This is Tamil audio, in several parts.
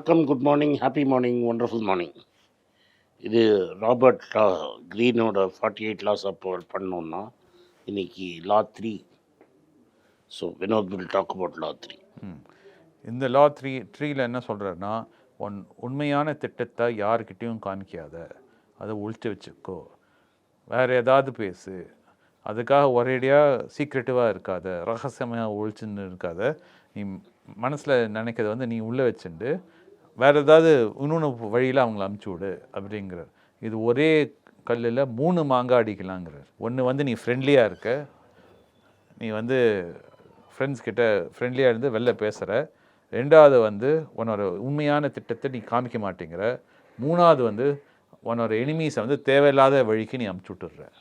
வணக்கம், good morning, happy morning, wonderful morning. இது ராபர்ட் க்ரீனோட 48 லாஸ் ஆஃப் பவர் பண்ணோன்னா இன்னைக்கு law 3. So Vinod will talk about law 3. இந்த லா த்ரீல என்ன சொல்கிறாருன்னா, உண்மையான திட்டத்தை யாருக்கிட்டேயும் காமிக்காத, அதை ஒழிச்சு வச்சுக்கோ, வேறு ஏதாவது பேசு, அதுக்காக ஒரேடியாக சீக்ரெட்டிவாக இருக்காத, ரகசியமாக ஒழிச்சுன்னு இருக்காத, நீ மனசில் நினைக்கிறத நீ உள்ளே வச்சுட்டு வேறு ஏதாவது இன்னொன்று வழியில் அவங்கள அமுச்சு விடு அப்படிங்கிறார். இது ஒரே கல்லில் 3 மாங்காய் அடிக்கலாங்கிறார். ஒன்று நீ ஃப்ரெண்ட்லியாக இருக்க, நீ ஃப்ரெண்ட்ஸ் கிட்ட ஃப்ரெண்ட்லியாக இருந்து வெளில பேசுகிற. ரெண்டாவது உன்னோட உண்மையான திட்டத்தை நீ காமிக்க மாட்டேங்கிற. மூணாவது உன்னோட எனிமீஸை தேவையில்லாத வழிக்கு நீ அமுச்சு விட்டுடுற.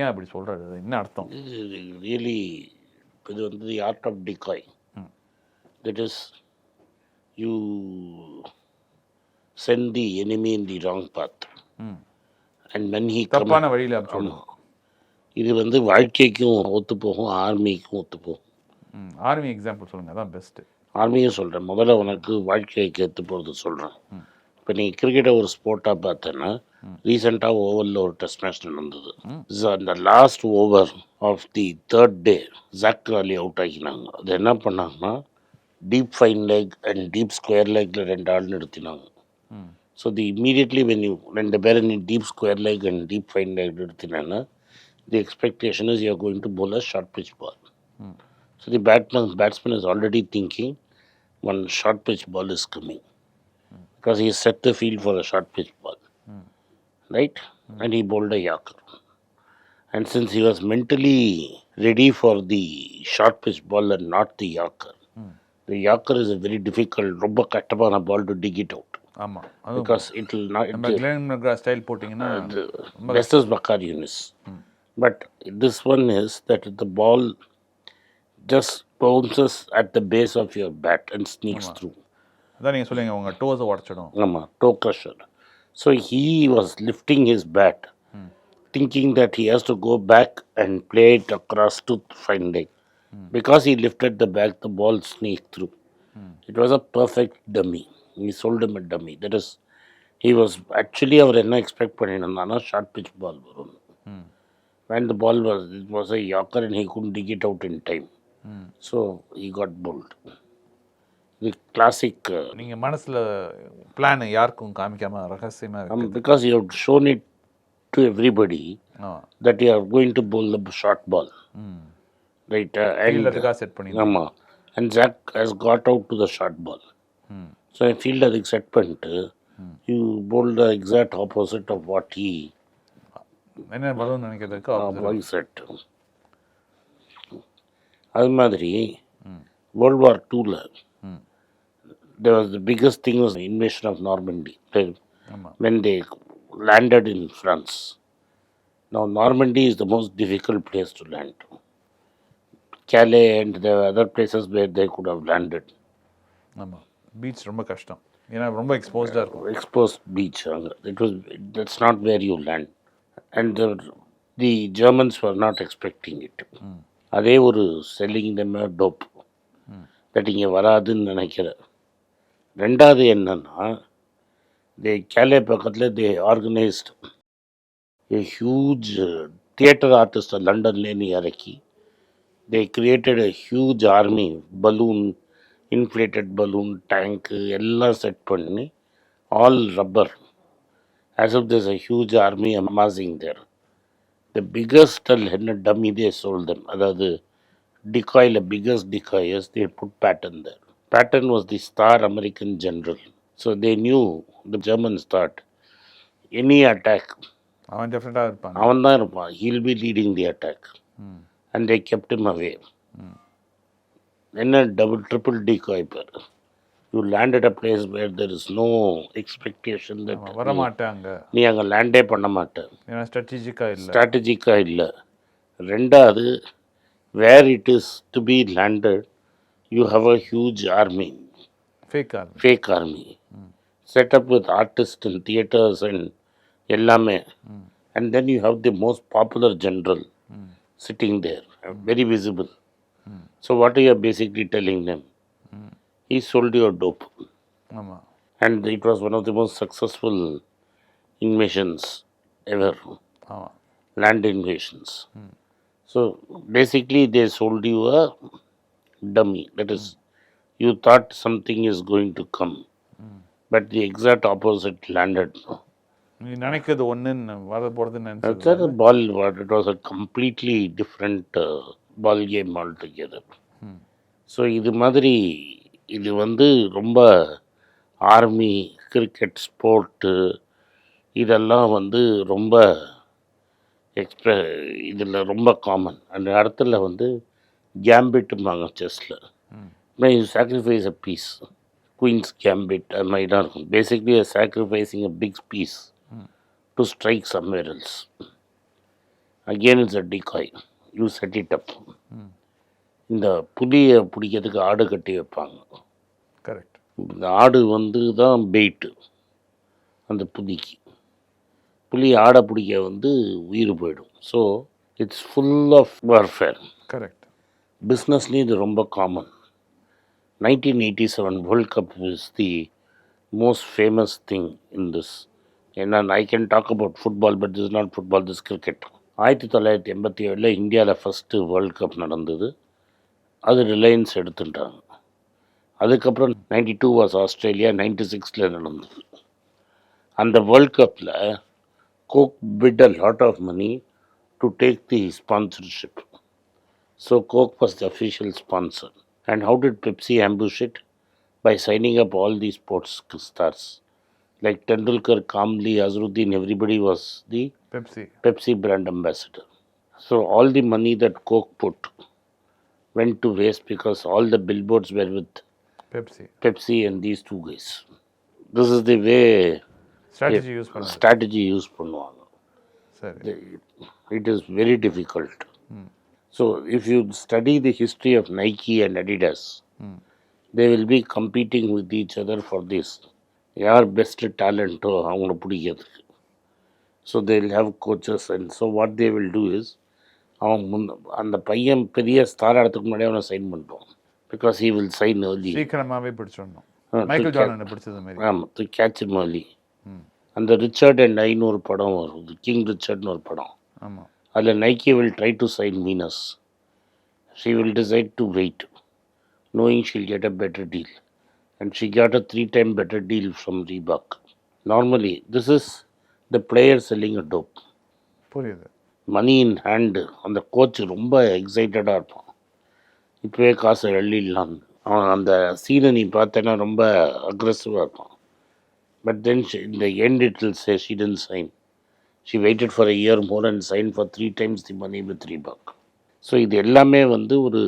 ஏன் அப்படி சொல்கிறது? என்ன அர்த்தம்? ரியலி இது the art of decoy. That is you send the enemy in the wrong path and when he தப்பான வழியில் அமுச்சு. இது வாழ்க்கைக்கும் ஒத்து போகும், ஆர்மிக்கும் ஒத்து போகும். ஆர்மி எக்ஸாம்பிள் சொல்லுங்கள், அதான் பெஸ்ட்டு. ஆர்மியும் சொல்கிறேன். முதல்ல உனக்கு வாழ்க்கைக்கு ஏற்று போகிறது சொல்கிறேன். இப்போ நீ கிரிக்கெட்டை ஒரு ஸ்போர்ட்டாக பார்த்தேன்னா, ரீசெண்டாக ஓவரில் ஒரு டெஸ்ட் மேட்ச் நடந்தது. அந்த last over of the 3rd day Jack Crawley out ஆக்கினாங்க. அது என்ன பண்ணாங்கன்னா, deep fine leg and deep square லெக்கில் 2 ஆள் நிறுத்தினாங்க. ஸோ இமீடியட்லி வென் யூ 2 பேரை நீ deep square leg and deep fine leg நிறுத்தினேன்னா, the expectation is you are going to bowl a short pitch ball. So the batsman is already thinking one short pitch ball is coming because he set the field for a short pitch ball, right? And he bowled a Yorker. And since he was mentally ready for the short pitch ball and not the Yorker, the Yorker is a very difficult, ரொம்ப கட்டமான ball to dig it out. ஆமாம், because it will not. Glenn McGrath style போட்டிங்கன்னா best is Bakar Yunus. But this one is that the ball just bounces at the base of your bat and sneaks through. அதான் நீங்கள் சொல்லுங்க, உங்கள் டோஸை உடச்சிடும். ஆமாம், toe crusher. So he was lifting his bat, thinking that he has to go back and play it across to fine leg. Because he lifted the bat, the ball sneaked through. It was a perfect dummy. He sold him a dummy. That is, he was actually அவர் என்ன எக்ஸ்பெக்ட் பண்ணியிருந்தானா ஷார்ட் பிச் பால் வரும். When the ball was a Yorker and he couldn't dig it out in time. So he got bowled. The classic. நீங்கள் மனசில் பிளான் யாருக்கும் காமிக்காமல் ரகசியமாக, because you have shown it to everybody that you are going to bowl the short ball. Right. ஃபீல்டருக்காக செட் பண்ணி. ஆமாம். And Zach has got out to the short ball. So I feel that set பண்ணிட்டு you bowled the exact opposite of what he என்ன வரும்னு நினைக்கிறதுக்கு செட். அது மாதிரி World War II there was the biggest thing was the invasion of Normandy when they landed in France. Now Normandy is the most difficult place to land. Calais and there were other places where they could have landed. ஆமாம், பீச் ரொம்ப கஷ்டம், ஏன்னா ரொம்ப எக்ஸ்போஸ்டாக இருக்கும். Exposed beach. That's not where you land. And the Germans were not expecting it. அதே ஒரு selling them a dope that இங்கே வராதுன்னு நினைக்கிறேன். ரெண்டாவது என்னன்னா, கேலே பக்கத்தில் they organised a huge theatre artist லண்டன்லேருந்து இறக்கி they created a huge army, balloon, inflated balloon, tank எல்லாம் செட் பண்ணி all rubber as if there's a huge army amassing there. The biggest dummy they sold them, அதாவது decoy, the biggest decoy is they put Patton there. Patton was the star American general. So they knew, the Germans thought, any attack, அவன் டெஃபினட்டாக இருப்பான், அவன் தான் இருப்பான், he'll be leading the attack. And they kept him away. என்ன triple decoy பேர். You land at a place where there is no expectation that வரமாட்டாங்க, நீ அங்கே லேண்டே பண்ண மாட்டேன், ஏன்னா ஸ்ட்ராட்டஜிக்காக இல்லை. ரெண்டாவது, where it is to be landed, you have a huge army, fake army, set up with artists and theaters and எல்லாமே. And then you have the most popular general sitting there, very visible. So what are you basically telling them? He sold you a dope. ஆமாம். and it was one of the most successful invasions ever, ஆமாம். land invasions. So basically, they sold you a dummy. That is, you thought something is going to come, but the exact opposite landed. நீ நினைக்கிறது ஒன்றுன்னு வர போகிறதுன்னு That's நினச்சது. a ball. It was a completely different ball game altogether. So இது மாதிரி இது வந்து ரொம்ப ஆர்மி கிரிக்கெட் ஸ்போர்ட்டு இதெல்லாம் வந்து ரொம்ப எக்ஸ்ப்ரெ இதில் ரொம்ப காமன். அந்த இடத்துல வந்து கேம்பிட்டும்பாங்க செஸ்ஸில் you sacrifice a piece, queen's gambit அது மாதிரி தான் இருக்கும். Basically sacrificing a big piece to strike somewhere else. Again it's a decoy, you set it up. இந்த புலியை பிடிக்கிறதுக்கு ஆடு கட்டி வைப்பாங்க. கரெக்ட். இந்த ஆடு வந்து தான் பெயிட்டு அந்த புலிக்கு. புலி ஆடை பிடிக்க வந்து உயிர் போயிடும். So it's full of warfare. Correct. பிஸ்னஸ்லேயும் இது ரொம்ப common. 1987 world cup is the most famous thing in this. ஏன்னா I can talk about football, but this not football, this cricket. 1987 இந்தியாவில் ஃபஸ்ட்டு வேர்ல்ட் கப் நடந்தது. அது ரிலையன்ஸ் எடுத்துட்டாங்க. அதுக்கப்புறம் 92 வாஸ் ஆஸ்திரேலியா, 96 நடந்தது. அந்த வேர்ல்ட் கப்பில் Coke put a lot of money to take the sponsorship. So Coke was the official sponsor. And how did Pepsi ambush it? By signing up all the sports stars like Tendulkar, Kambli, Azharuddin, everybody was the Pepsi brand ambassador. So all the money that Coke put went to waste because all the billboards were with Pepsi and these two guys. This is the way strategy use பண்ணுவாங்க. It is very difficult. So if you study the history of Nike and Adidas, they will be competing with each other for this. யார் பெஸ்ட் டேலண்ட்டோ அவங்கள பிடிக்கிறதுக்கு. So they will have coaches, and so what they will do is அவன் அந்த பையன் பெரிய ஸ்டார் ஆகிறதுக்கு முன்னாடியே அவனை சைன் பண்ணுவான். Because he will sign early. சீக்கிரமாகவே பிடிச்சிடணும். மைக்கேல் ஜார்டனை பிடிச்சது மாதிரி. ஆமாம், டு கேட்ச் இம் ஏர்லி. அந்த ரிச்சர்ட் அண்ட் ஐன்னு ஒரு படம் வரும், கிங் ரிச்சர்ட்னு ஒரு படம். ஆமாம். அதில் Nike will try to sign Venus. She will decide to wait, knowing she'll get a better deal. And she got a 3 times better deal from Reebok. Normally, this is the player selling a dope. புரியுது. மணி இன் ஹேண்டு. அந்த கோச் ரொம்ப எக்ஸைட்டடாக இருப்பான், இப்போவே காசு எள்ளிடலான்னு. அவன் அந்த சீனை நீ பார்த்தேன்னா ரொம்ப அக்ரெசிவாக இருப்பான். பட் தென் இந்த end it will say she didn't sign. She waited for a year more and sign for 3 times the money with Reebok. So இது எல்லாமே வந்து ஒரு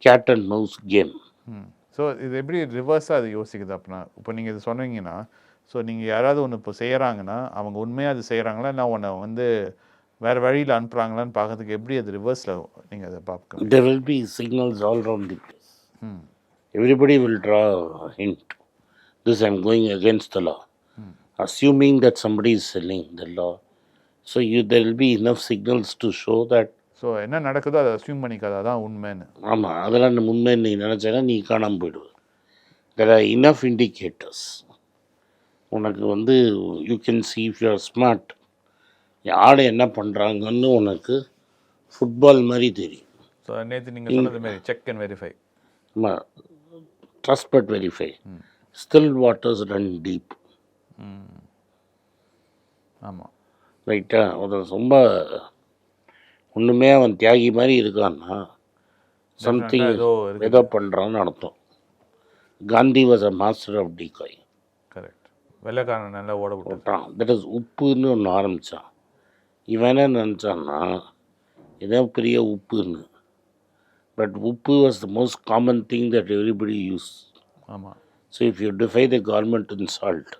cat and mouse game. So இது எப்படி ரிவர்ஸாக அது யோசிக்குது அப்படின்னா, இப்போ நீங்கள் இது சொன்னீங்கன்னா, ஸோ நீங்கள் யாராவது ஒன்று இப்போ செய்கிறாங்கன்னா அவங்க உண்மையாக அது செய்கிறாங்களா, இல்லை உன்னை வந்து வேறு வழியில் அனுப்புகிறாங்களான்னு பார்க்கறதுக்கு எப்படி அது ரிவர்ஸில் நீங்கள் அதை பார்க்க? There will be signals all around the place. Everybody will draw a hint. This I am going against the law. Assuming that somebody is selling the law. So there will be enough signals to show that. So என்ன நடக்குதோ அதை அஸ்யூம் பண்ணிக்காத, அதான் உண்மைன்னு. ஆமாம், அதெல்லாம் உண்மை நீ நினச்சேன்னா நீ காணாமல் போயிடுவேன். There are enough indicators. உனக்கு வந்து you can see if you are smart. யார் என்ன பண்ணுறாங்கன்னு உனக்கு ஃபுட்பால் மாதிரி தெரியும். ஸோ நேற்று நீங்கள் சொன்னது மாதிரி செக் அண்ட் வெரிஃபை. ஆமாம், trust but verify. Still waters run deep. ஆமாம், ரைட்டா. ஒரு ரொம்ப ஒன்றுமே அவன் தியாகி மாதிரி இருக்கான்னா சம்திங் ஏதோ பண்ணுறான்னு அர்த்தம். Gandhi was a master of decoy. Correct. வெள்ளைக்காரன் நல்லா ஓட விட்டான். தட் இஸ் உப்புன்னு ஒன்று ஆரம்பித்தான். இவன் என்ன நினச்சான்னா ஏதோ பெரிய உப்புன்னு. But uppu was the most common thing that everybody use. ஆமாம். So if you defy the government in salt,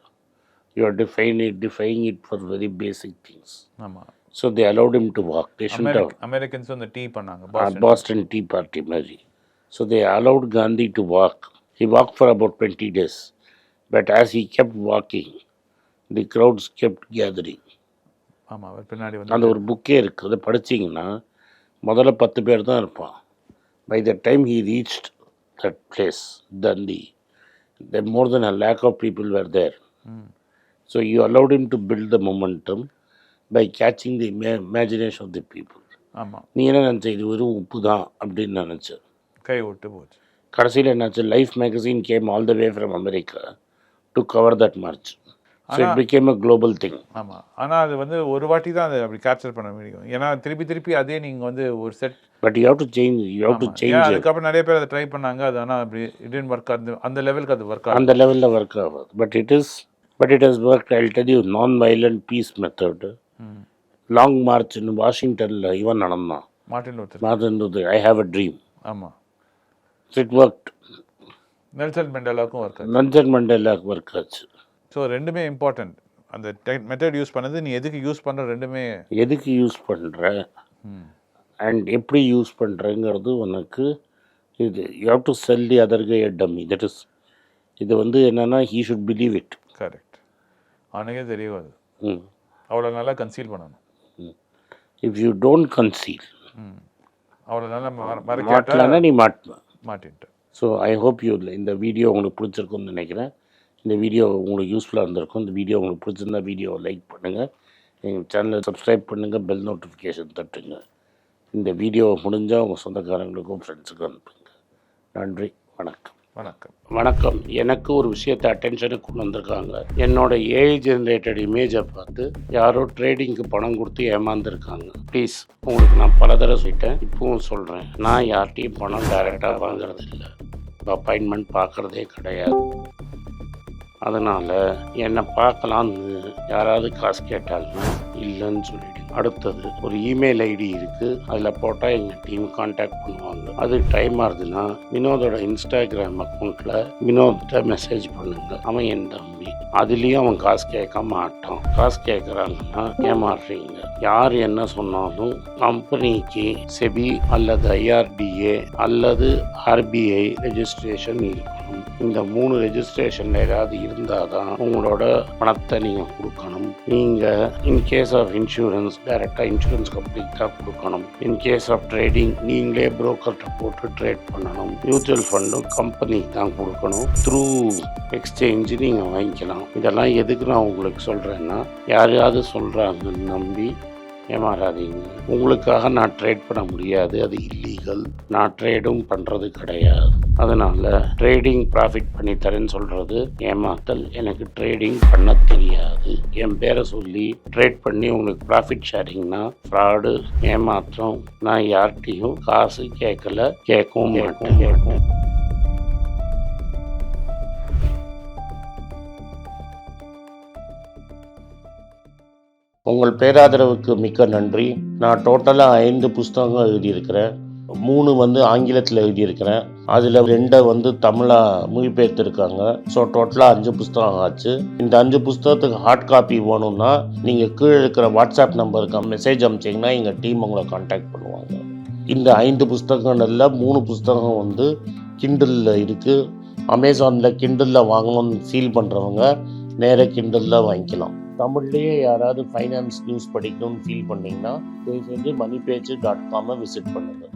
you are defying it for very basic things. ஆமாம். So they allowed him to walk. They shouldn't have. Americans on the tea பண்ணாங்க, Boston Tea Party மாதிரி. So they allowed Gandhi to walk. He walked for about 20 days. But as he kept walking, the crowds kept gathering. ஆமாம், அவர் பின்னாடி வந்து அந்த ஒரு புக்கே இருக்குது, அதை படிச்சிங்கன்னா முதல்ல 10 பேர் தான் இருப்பான். By the time he reached that place, Dundee, more than a lakh of people were there. So you allowed him to build the momentum by catching the imagination of the people. ஆமாம், நீ என்ன நினச்ச, இது வெறும் உப்பு தான் அப்படின்னு நினச்ச. கை விட்டு போச்சு. கடைசியில் என்னாச்சு, life magazine game all the way from America to cover that March. So it became a global thing. ஆமாம், ஆனால் அது வந்து ஒரு வாட்டி தான் அதை அப்படி கேப்சர் பண்ண முடியும். ஏன்னா திருப்பி அதே நீங்கள் வந்து ஒரு set. But you have to change. அதுக்கப்புறம் நிறைய பேர் அதை ட்ரை பண்ணாங்க. அது ஆனால் அப்படி இட் ஒர்க் ஆகுது. அந்த லெவலுக்கு அது ஒர்க் ஆகும். அந்த லெவலில் ஒர்க் ஆகாது. But it has worked. I'll tell you, non-violent peace method. Long March வாஷிங்டனில் இவன் நடந்தான், Martin Luther. I have a dream. ஆமாம், இட் ஒர்க்ட். நெல்சன் மண்டேலாவுக்கும் ஒர்க் ஆச்சு. ஸோ ரெண்டுமே இம்பார்ட்டன்ட். அந்த மெத்தட் யூஸ் பண்ணது நீ எதுக்கு யூஸ் பண்ணுற, ரெண்டுமே எதுக்கு யூஸ் பண்ணுற அண்ட் எப்படி யூஸ் பண்ணுறங்கிறது உனக்கு இது. You have to sell the other guy a dummy. That is இது வந்து என்னென்னா he should believe it. Correct. அவனுக்கே தெரியும் அது. அவ்வளோ நல்லா கன்சீல் பண்ணணும். இஃப் யூ டோன்ட் கன்சீல், அவ்வளோ நல்லா மாட்டலான்னா நீ மாட்டின்ட்டு. ஸோ ஐ ஹோப் யூ இந்த வீடியோ உங்களுக்கு பிடிச்சிருக்குன்னு நினைக்கிறேன். இந்த வீடியோ உங்களுக்கு யூஸ்ஃபுல்லாக இருந்திருக்கும். இந்த வீடியோ உங்களுக்கு பிடிச்சிருந்தா வீடியோவை லைக் பண்ணுங்கள், எங்கள் சேனலை சப்ஸ்கிரைப் பண்ணுங்கள், பெல் நோட்டிஃபிகேஷன் தட்டுங்க. இந்த வீடியோ முடிஞ்சால் உங்கள் சொந்தக்காரங்களுக்கும் ஃப்ரெண்ட்ஸுக்கும் அனுப்புங்க. நன்றி, வணக்கம். வணக்கம். எனக்கு ஒரு விஷயத்தை அட்டென்ஷனுக்கு கொண்டு வந்திருக்காங்க. என்னோட ஏஐ ஜென்ரேட்டட் இமேஜை பார்த்து யாரோ ட்ரேடிங்க்கு பணம் கொடுத்து ஏமாந்துருக்காங்க. ப்ளீஸ், உங்களுக்கு நான் பல தடவை சொல்லிட்டேன், இப்பவும் சொல்கிறேன், நான் யார்கிட்டையும் பணம் டைரெக்டாக வாங்குறது இல்லை, அப்பாயின்மெண்ட் பார்க்குறதே கிடையாது. அதனால் என்னை பார்க்கலான்னு யாராவது காசு கேட்டாங்கன்னா இல்லைன்னு சொல்லிவிடு. அடுத்தது ஒரு இமெயில் ஐடி இருக்குது, அதில் போட்டால் எங்கள் டீம் கான்டாக்ட் பண்ணுவாங்க. அது டைம் ஆகுதுன்னா வினோதோட இன்ஸ்டாகிராம் அக்கௌண்ட்டில் வினோத்தை மெசேஜ் பண்ணுங்க. அவன் என் தம்பி, அதுலேயும் அவன் காசு கேட்க மாட்டான். காசு கேட்குறாங்கன்னா ஏமாறுறீங்க. யார் என்ன சொன்னாலும் கம்பெனிக்கு செபி அல்லது ஐஆர்டிஏ அல்லது ஆர்பிஐ ரெஜிஸ்ட்ரேஷன் இருக்கணும். இந்த 3 ரெஜிஸ்ட்ரேஷன் ஏதாவது இருந்தால் தான் உங்களோட பணத்தை நீங்கள் கொடுக்கணும். நீங்கள் இன்கேஸ் ஆஃப் இன்சூரன்ஸ் டைரெக்டாக இன்சூரன்ஸ் கம்பெனிக்கு தான் கொடுக்கணும். இன்கேஸ் ஆஃப் ட்ரேடிங் நீங்களே புரோக்கர்கிட்ட போட்டு ட்ரேட் பண்ணணும். மியூச்சுவல் ஃபண்டும் கம்பெனிக்கு தான் கொடுக்கணும். த்ரூ எக்ஸ்சேஞ்சு நீங்கள் வாங்கிக்கலாம். இதெல்லாம் எதுக்கு நான் உங்களுக்கு சொல்கிறேன்னா, யாரையாவது சொல்கிறாங்கன்னு நம்பி ஏமாறாதீங்க. உங்களுக்காக நான் ட்ரேட் பண்ண முடியாது, அது இல்லீகல். நான் ட்ரேடும் பண்ணுறது கிடையாது. அதனால் ட்ரேடிங் ப்ராஃபிட் பண்ணி தரேன்னு சொல்கிறது ஏமாத்தல். எனக்கு ட்ரேடிங் பண்ண தெரியாது. என் பேரை சொல்லி ட்ரேட் பண்ணி உங்களுக்கு ப்ராஃபிட் ஷேரிங்னா ஃப்ராடு, ஏமாற்றம். நான் யார்கிட்டையும் காசு கேட்கல, கேட்கவும் மாட்டேன். உங்கள் பேராதரவுக்கு மிக்க நன்றி. நான் டோட்டலாக 5 புஸ்தகங்கள் எழுதியிருக்கிறேன். 3 வந்து ஆங்கிலத்தில் எழுதியிருக்கிறேன். அதில் 2 தமிழாக மொழிபெயர்த்துருக்காங்க. ஸோ டோட்டலாக 5 புஸ்தகம் ஆச்சு. இந்த 5 புஸ்தகத்துக்கு ஹார்ட் காப்பி வேணும்னா நீங்கள் கீழே இருக்கிற வாட்ஸ்அப் நம்பருக்கு மெசேஜ் அனுப்பிச்சிங்கன்னா எங்கள் டீம் உங்களை கான்டாக்ட் பண்ணுவாங்க. இந்த 5 புஸ்தகங்களில் 3 புஸ்தகம் கிண்டலில் இருக்குது. அமேசானில் கிண்டலில் வாங்கணும்னு ஃபீல் பண்ணுறவங்க நேராக கிண்டலில் வாங்கிக்கலாம். தமிழ்லேயே யாராவது ஃபைனான்ஸ் நியூஸ் படிக்கணும்னு ஃபீல் பண்ணிங்கன்னா தயவுசெஞ்சு moneypage.com விசிட் பண்ணுங்கள்.